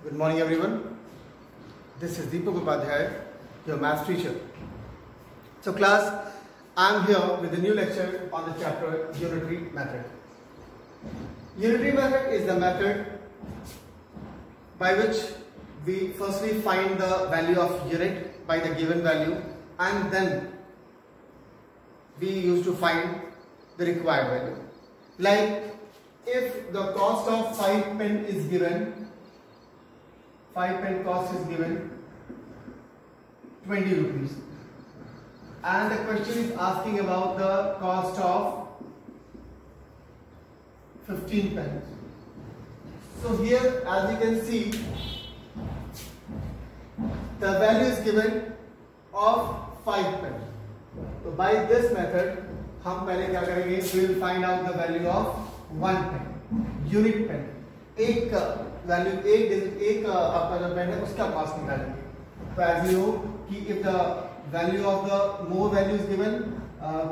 Good morning everyone. This is Deepak Upadhyay, your maths teacher. So class, I am here with a new lecture on the chapter unitary method. Unitary method is the method by which we firstly find the value of unit by the given value and then we used to find the required value. Like if the cost of 5 pen is given, 5 pen cost is given 20 rupees and the question is asking about the cost of 15 pens. So here as you can see the value is given of 5 pen. So by this method हम पहले क्या करेंगे, we will find out the value of 1 pen, unit pen. एक value एक आपका जो pen है उसका कॉस्ट निकालेंगे. तो एज यू नो कि if the value of the more value is given,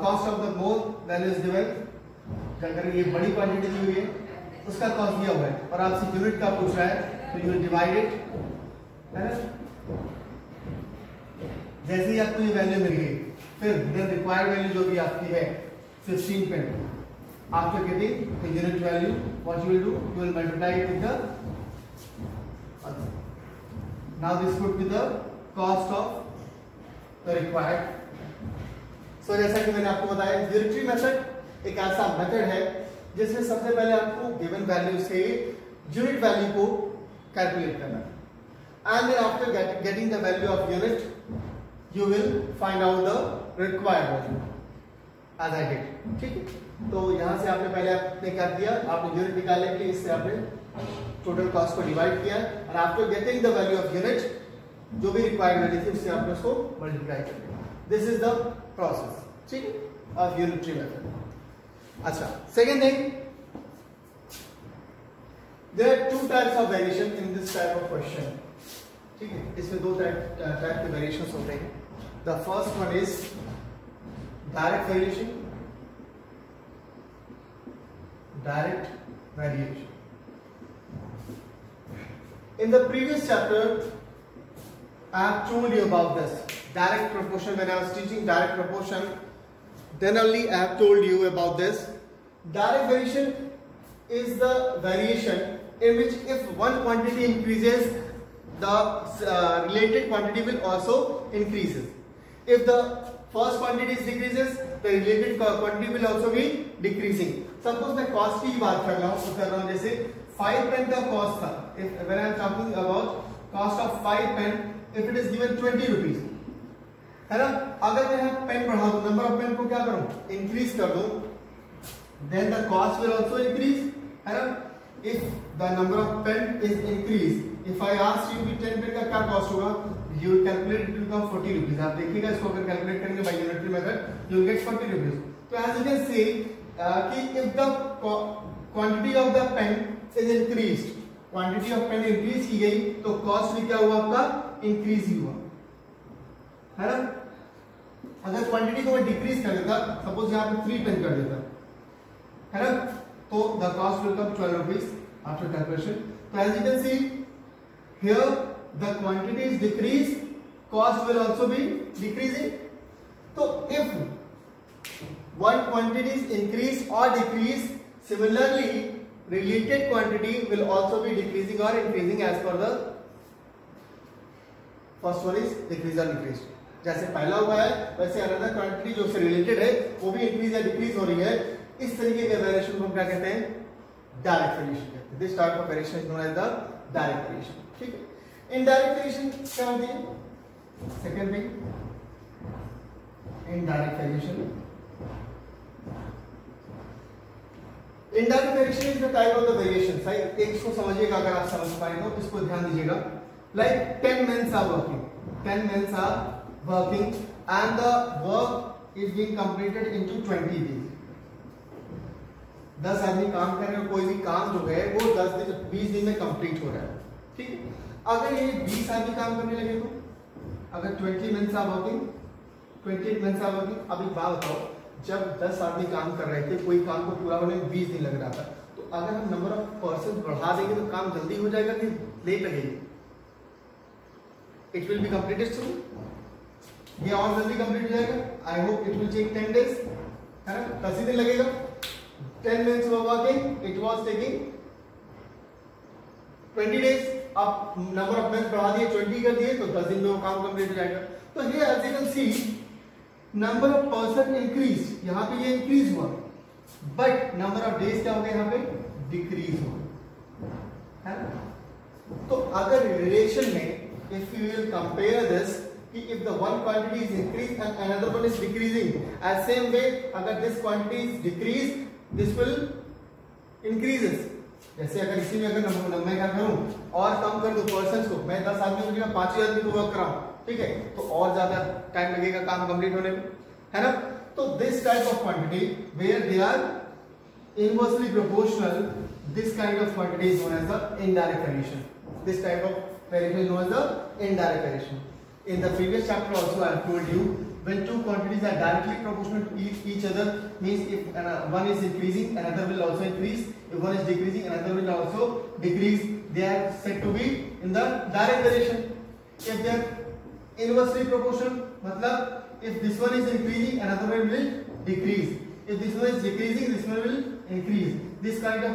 cost of the more value is given, अगर ये बड़ी क्वांटिटी दी हुई है उसका कॉस्ट दिया हुआ है और आपसे यूनिट का पूछ रहा है तो यू डिवाइड इट, है ना. जैसे ही आपको ये वैल्यू मिल गई फिर द रिक्वायर्ड वैल्यू जो भी आपकी है 15 pen, after getting the unit value, what you will do, you will multiply it with the now this would be the cost of the required. So जैसा कि मैंने आपको बताया यूनिटरी मेथड एक ऐसा मेथड है जिसमें सबसे पहले आपको गिवन वैल्यू से यूनिट वैल्यू को कैलकुलेट करना है and then after getting the value of unit you will find out the required value as I did. ठीक है, तो यहां से आपने पहले आपने क्या किया, आपने यूनिट निकालने के लिए इससे आपने टोटल कॉस्ट को डिवाइड किया और after getting the value of unit जो भी रिक्वायर्ड वैल्यू थी उससे आपने उसको मल्टीप्लाई कर दिया. दिस इज द प्रोसेस, ठीक है, ऑफ यूनिटरी मेथड. अच्छा, second thing, there are two types of variation in this type of question. ठीक है, इसमें दो टाइप के वेरिएशंस होते हैं. The first one is direct variation, direct variation. In the previous chapter I have told you about this direct proportion. When I was teaching direct proportion, then only I have told you about this. Direct variation is the variation in which if one quantity increases, the related quantity will also increases. If the first quantity decreases, the related quantity will also be decreasing. Suppose मैं cost की बात कर रहा हूँ, जैसे 5 pen का cost था. When I am talking about cost of 5 pen, if it is given 20 rupees, है ना. अगर मैं यहाँ पेन बढ़ा दूं, नंबर ऑफ पेन को क्या करूं, इंक्रीज कर दूं, then the cost will also increase, है ना. If the number of pen is increase, if I ask you कि 10 पेन का क्या कॉस्ट होगा, you will calculate it will come 40 rupees. आप देखिएगा इसको अगर कैलकुलेट करेंगे by unitary method you will get 40 rupees. तो एज यू कैन सी कि if the quantity of the pen is increased, quantity of pen increase की गई तो cost भी क्या हुआ आपका, increase ही हुआ, है ना. अगर quantity को मैं decrease कर देता, suppose यहाँ पे 3 pen कर देता, है ना, तो the cost will come 12 rupees after calculation. तो as you can see here the quantity is decreased, cost will also be decreasing. तो if one quantity is increase or decrease, similarly related quantity will also be decreasing or increasing as per the first one is decrease or decreased. जैसे पहला हुआ है वैसे another quantity जो से related है वो भी इंक्रीज या डिक्रीज हो रही है. इस तरीके के वेरिएशन को हम क्या कहते हैं, डायरेक्ट वेरिएशन कहते हैं. This type of variation is known as the direct variation. ठीक है, इनडायरेक्ट वेरिएशन क्या होती है, second thing, indirect variation. Indirect variation is the type of the variation. एक इसको समझिएगा, अगर आप समझ पाए तो इसको ध्यान दीजिएगा. Like 10 men are working, 10 men are working and the work is being completed into 20 days. 10 आदमी काम कर रहे हैं, कोई भी काम जो है वो 20 दिन में कंप्लीट हो रहा है. ठीक है, अगर ये 20 आदमी काम करने लगे तो, अगर 20 men are working, 28 men are working. अभी बात बताओ, जब 10 आदमी काम कर रहे थे, कोई काम को पूरा होने में 20 दिन लग रहा था, तो अगर हम नंबर ऑफ पर्सन बढ़ा देंगे तो काम जल्दी हो जाएगा कि लेट लगेगी, it will be completed soon, ये और जल्दी कंप्लीट हो जाएगा. I hope it will take 10 days, है ना, 10 दिन लगेगा. 10 minutes working, it was taking 20 days. अब नंबर ऑफ मिनट्स बढ़ा दिए, 20 कर दिए, तो 10 दिन में वो काम कंप्लीट हो जाएगा. तो here as you can see number of person increase, यहाँ पे ये इंक्रीज हुआ, बट नंबर ऑफ डेज क्या हो गया, यहाँ पे डिक्रीज हुआ, है ना. तो अगर रिलेशन में if you will compare this, if the one quantity is increased and another one is decreasing, as same way अगर this quantity is decreased, this will increases. जैसे अगर इसी में अगर मैं क्या करूं और कम कर दूं पर्सन्स को, मैं 10 आदमी को 5 आदमी को वर्क कराऊं, ठीक है, तो और ज्यादा टाइम लगेगा काम कंप्लीट होने में, है ना. तो this type of quantity where they are inversely proportional, this kind of quantity is known as the indirect variation. This type of variation is known as the indirect variation. In the previous chapter also I have told you, when two quantities are directly proportional to each other, means if one is increasing, another will also increase. If one is decreasing, another will also decrease. They are said to be in the direct variation. If they are inversely proportional, matlab if this one is increasing, another one will decrease. If this one is decreasing, this one will increase. This kind of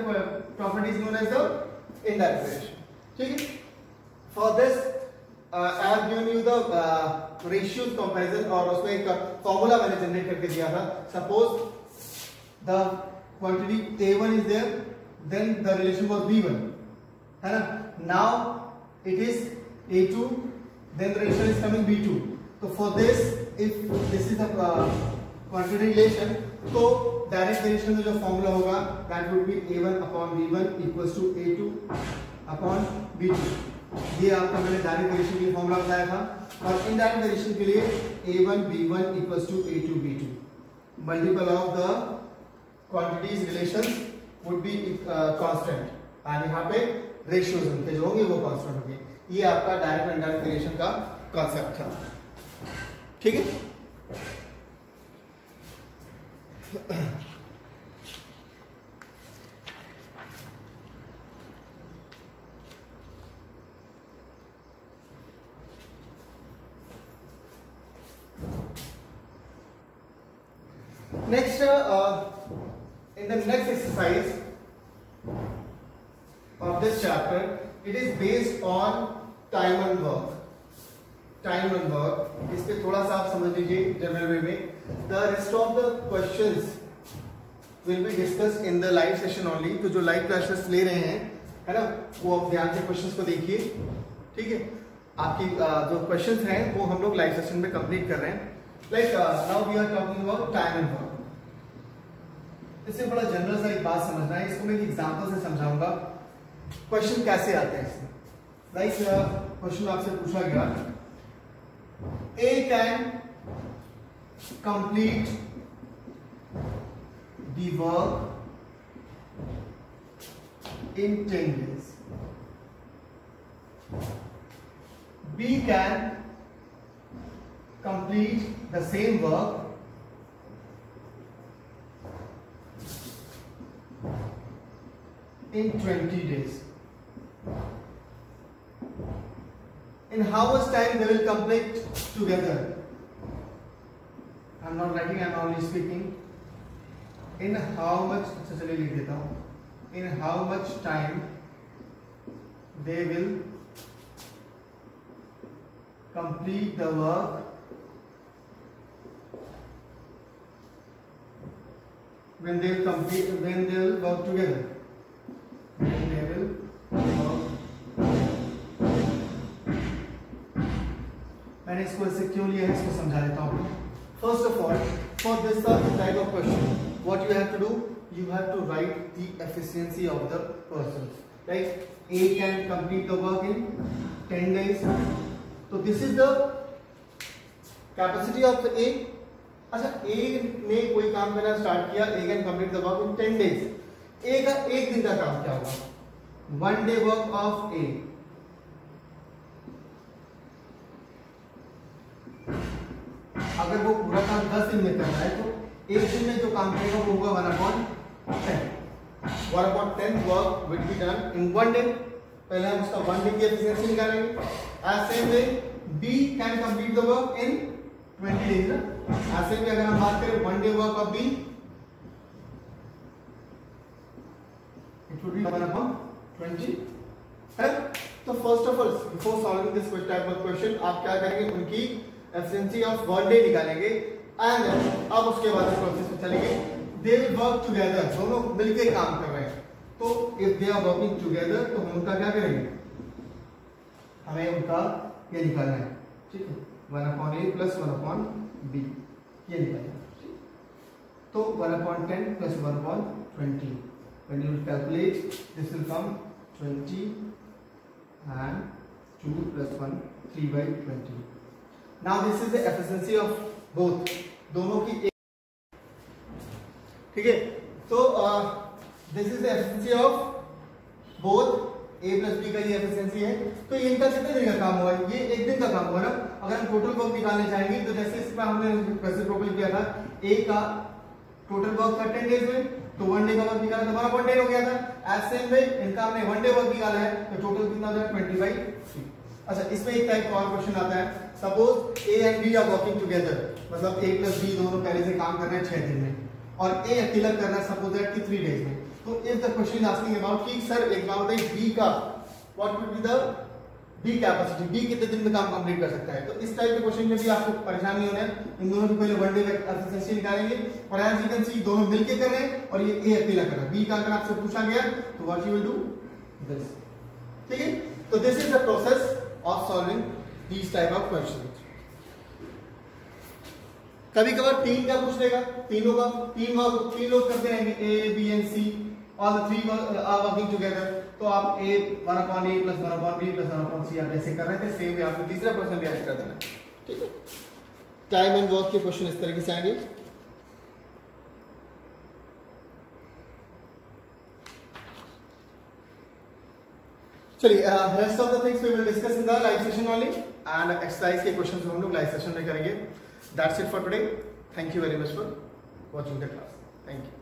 property is known as the indirect variation. Okay? For this I have given you the ratios comparison, और उसमें एक formula मैंने generate करके दिया था. Suppose the quantity A1 is there, then the relation was B1, है ना. Now it is A2, then the relation is coming B2. तो for this, if this is the quantity relation, तो direct variation में जो formula होगा that would be A1 upon B1 equals to A2 upon B2. ये आपका मैंने direct variation के लिए फॉर्मूला बताया था. और इनडायरेक्ट वेरिएशन के लिए A1 B1 equals to A2 B2. Multiple of the quantities relations would be constant, और यहाँ पे रेशियोज उनके जो होंगे वो कांस्टेंट होंगे. ये आपका डायरेक्ट और इनडायरेक्ट वेरिएशन का कॉन्सेप्ट था. ठीक है. Next, in the next exercise of this chapter, it is based on time and work. Time and work. इस पे थोड़ा सा आप समझ लीजिए जनरल वे में. The rest of the questions will be discussed in the live session only. तो जो लाइव क्लासेस ले रहे हैं, है ना, वो आप ध्यान से क्वेश्चंस को देखिए. ठीक है. आपकी जो क्वेश्चंस हैं वो हम लोग लाइव सेशन में कंप्लीट कर रहे हैं. Like now we are talking about time and work. इससे बड़ा जनरल सा एक बात समझना है. इसको मैं एक एग्जांपल से समझाऊंगा. क्वेश्चन कैसे आते हैं इसमें. लाइक क्वेश्चन आपसे पूछा गया, A can complete the work in 10 days. B can complete the same work in 20 days. In how much time they will complete together? I am not writing, I am only speaking. In how much, चलिए लिख देता हूँ. In how much time they will complete the work when they will work together. When they will work. मैंने इसको ऐसे क्यों लिया है इसको समझा देता हूँ. First of all, for this type of question, what you have to do, you have to write the efficiency of the persons. Like A can complete the work in 10 days. So this is the capacity of the A. अच्छा, A ने कोई काम करना start किया, A can complete the work in 10 days. A का एक दिन का काम क्या होगा? 1 day work of A. अगर वो पूरा काम 10 दिन में करना है तो एक दिन में जो काम करेगा वो होगा 1/10. 1/10 work will be done in 1 day. पहले हम उसका 1 day की एफिशिएंसी निकालेंगे. As same way B can complete the work in 20 days ना। ऐसे भी अगर हम बात करें 1 day work of B, it would be 1/20 है। तो first of all before solving this type of question आप क्या करेंगे, उनकी एफिशिएंसी ऑफ 1 day निकालेंगे एंड अब उसके बाद प्रोसेस में चलेंगे। दे विल वर्क टुगेदर, दोनों मिलकर काम कर रहे हैं, तो if they are working together तो हम उनका क्या करेंगे, हमें उनका ये निकालना है, ठीक है, 1/a प्लस 1/b ये निकालना है। तो 1/10 plus 1/20, when you calculate this will come 20 and 2 plus 1 3/20. Now this is the efficiency of both, दोनों की, ठीक है। तो this is the efficiency of both A plus B का ये एफिशिएंसी है। तो इनका कितने दिन का काम हुआ है, ये एक दिन का काम हुआ ना। अगर हम टोटल वर्क निकालने चाहेंगे तो जैसे इसमें हमने रेसिप्रोकल किया था, A का टोटल वर्क था 10 डेज में, तो 1 डे का वर्क निकाला तो हमारा 1 डे हो गया था। एज सेम वे इनका हमने 1 डे वर्क निकाला है, तो टोटल कितना हो जाएगा 20/3। अच्छा, इसमें एक टाइप और क्वेश्चन आता है, suppose A and B are working together, मतलब A प्लस B दोनों पहले से काम कर रहे हैं 6 दिन में और A अकेला कर रहा है सपोज दैट कि 3 डेज में। तो if the question is asking about कि सर एक बात बताइए B का what would be the B capacity, B कितने दिन में काम कंप्लीट कर सकता है। तो इस टाइप के क्वेश्चन में भी आपको परेशान नहीं होना है, इन दोनों की पहले 1 डे एफिशिएंसी निकालेंगे और एज यू कैन सी दोनों मिलके कर रहे हैं और ये A अकेला कर रहा है। B का अगर आपसे पूछा गया तो what you will do this, ठीक है। तो this is the process of solving these type of question. कभी कभार 3 का पूछ लेगा, तीनों का 3 लोग करते रहेंगे, A B and C, all the 3 are working together, तो आप A 1/a plus 1/b plus 1/c आप जैसे कर रहे थे सेम ही आपको तीसरा क्वेश्चन भी ऐसे कर देना, ठीक है। टाइम एंड वर्क के क्वेश्चन इस तरीके से आएंगे। चलिए rest of the things we will discuss in the live session only and exercise के क्वेश्चंस हम लोग लाइव सेशन में करेंगे। That's it for today. Thank you very much for watching the class. Thank you.